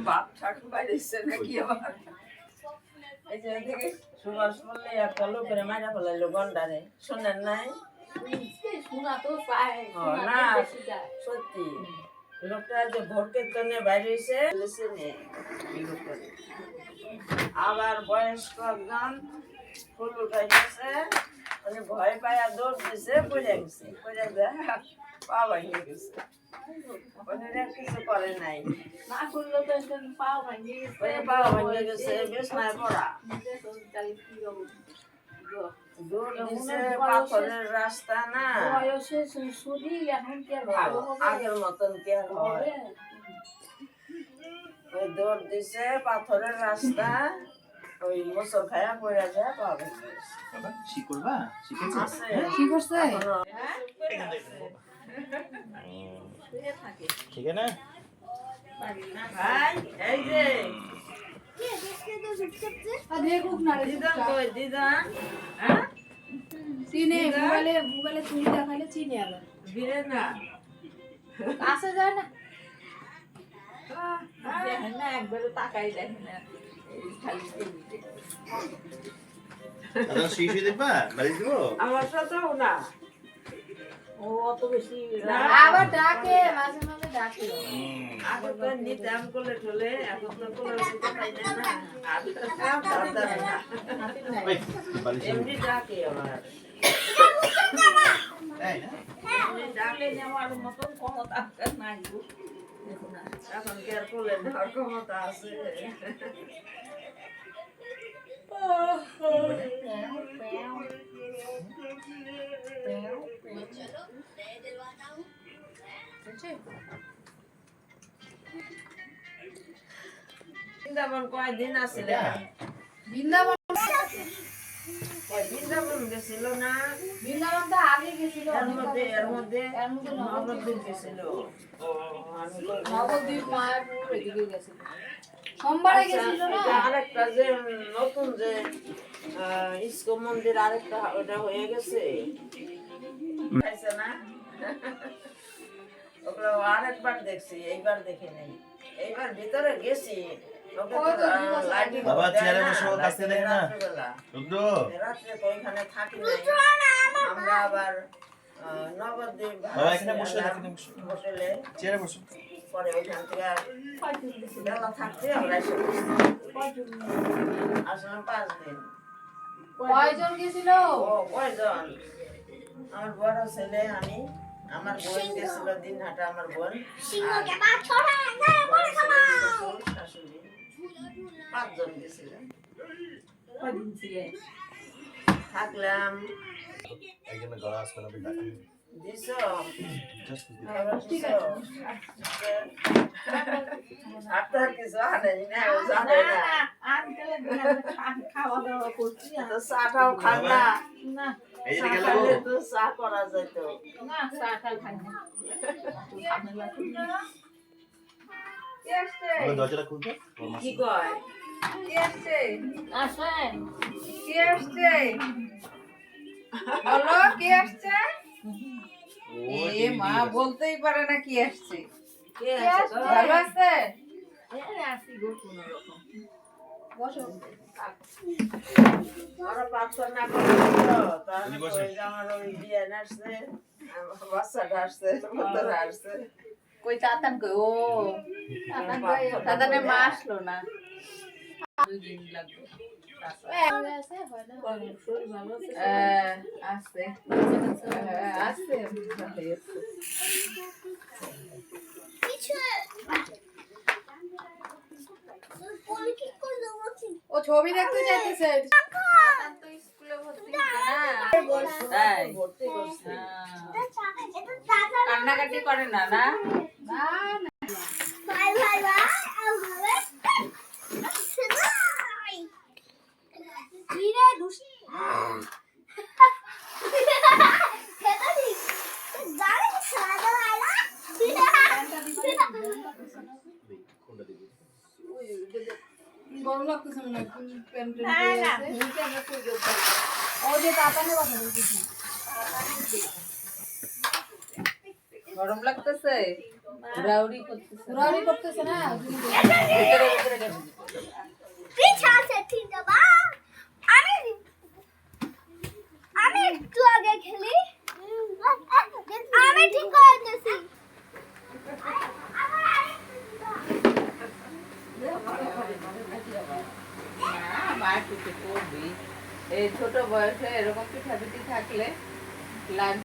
বাপ ঠাকুর বাইরেছে নাকি আবার এই যে এদিকে সুভাষ বললে একটা লোকের মারা ফেলাইলো গন্ডারে শোনেন নাই? শোনা তো পায় না সত্যি লোকটা যে ভোট কীর্তনে বাইরে হয়েছে আবার বয়স্ক একজন ফুল উঠাইতেছে মানে ভয় পায়া দৌড় দিছে পড়ে গেছে পড়ে যায় পা ভেঙে গেছে কিছু করে নাই না করলে তো পাও ভাঙে পাও ভেঙে গেছে বিছনায় পড়া দৌড় দিছে পাথরের রাস্তা না বয়সে শরীর এখন কি আর ভালো হবে আগের মতন কি আর হয় ওই দৌড় দিছে পাথরের রাস্তা ওই মোচর খায়া পড়ে যায় পা ভেঙে গেছে শিকড়বা শিখেছে কি করছে ঠিক আছে না ভাই এই যে দেখুক না দিদা কই দিদা হ্যাঁ চিনে মোবাইলে তুমি দেখালে চিনে আবার ভিড়ে না কাছে যায় না দেখেন না একবারে তাকাই দেখেন না খালি দাদা শিশু দেখবা বাড়ি দিব আমার সাথেও না ও অত বেশি আবার ডাকে মাঝে মাঝে ডাকে আগে তো নিতাম কোলে ঠলে এখন তো কোলে শুতে পাই না ওই বাড়ি এমনি ডাকে আমার তাই না এমনি ডাকে নেওয়ার মতন ক্ষমতা নাই দেখুন এখন কি আর কোলে নেওয়ার ক্ষমতা আছে বৃন্দাবন কয়দিন আসলে বৃন্দাবন বৃন্দাবন গেছিল না বৃন্দাবন তো আগে গেছিল এর মধ্যে নবদ্বীপ গেছিল নবদ্বীপ মায়াপুর এদিকে গেছিল সোমবারে গেছিল না আরেকটা যে নতুন যে ইস্কো মন্দির আরেকটা ওটা হয়ে গেছে না ওগুলো আরেকবার দেখছি এইবার দেখি নাই এইবার ভিতরে গেছি বাবা চেয়ারে বসে কাছে দেখে না রুদ্র রাত্রে তো ওইখানে থাকি নাই আমরা আবার নবদ্বীপ বাবা এখানে বসে হোটেলে চেয়ারে বসো পরে ওইখান থেকে বেলা থাকতে আমরা আসলাম 5 দিন কয়জন গেছিল ও কয়জন আমার বড় ছেলে আমি আমার বোন গেছিল দিনহাটা আমার বোন শাশুড়ি 5 জন গেছিলাম কয়দিন ছিলে থাকলাম একজনের গলা আসবে না ডাকা দিছো জাস্ট ঠিক আছে আপনার কিছু আনেন না জানে না খাওয়া দাওয়া করছি তো চাটাও খান না না এই যে গেল খাইলে তো চা করা যেত না চা খাই না ওই দরজাটা খুলতে কি কয় আসেন বলো কে আসছে এ মা বলতেই পারে না কি আসছে কে আছে গো? ভালো আছে আসি গো কোনো রকম বসো ওরা প্রার্থনা করে তো তাহলে ওই যে আমার ওই বিয়ে আসছে বাচ্চাটা আসছে মধ্যে আসছে কই তাতান কই ও তাতানে মা আসলো না 2 দিন লাগবে শরীর ভালো আছে আসছে আসছে ও ছবি দেখতে চাইতেছে তো স্কুলে ভর্তি না তাই ভর্তি করছে কান্নাকাটি করে না না না গরম লাগতেছে মনে হয় প্যান্ট ও যে তাতানে কথা বলতেছি গরম লাগতেছে না রাউরি করতেছে ঘোরাঘুরি করতেছে না ভিতরে ভিতরে গেছে পিছা আছে ঠিক বাবা আমি আমি একটু আগে খেলি আমি ঠিক করে দিয়েছি না মা কিছু করবি এই ছোট বয়সে এরকম পিঠাপিঠি থাকলে লাঞ্চ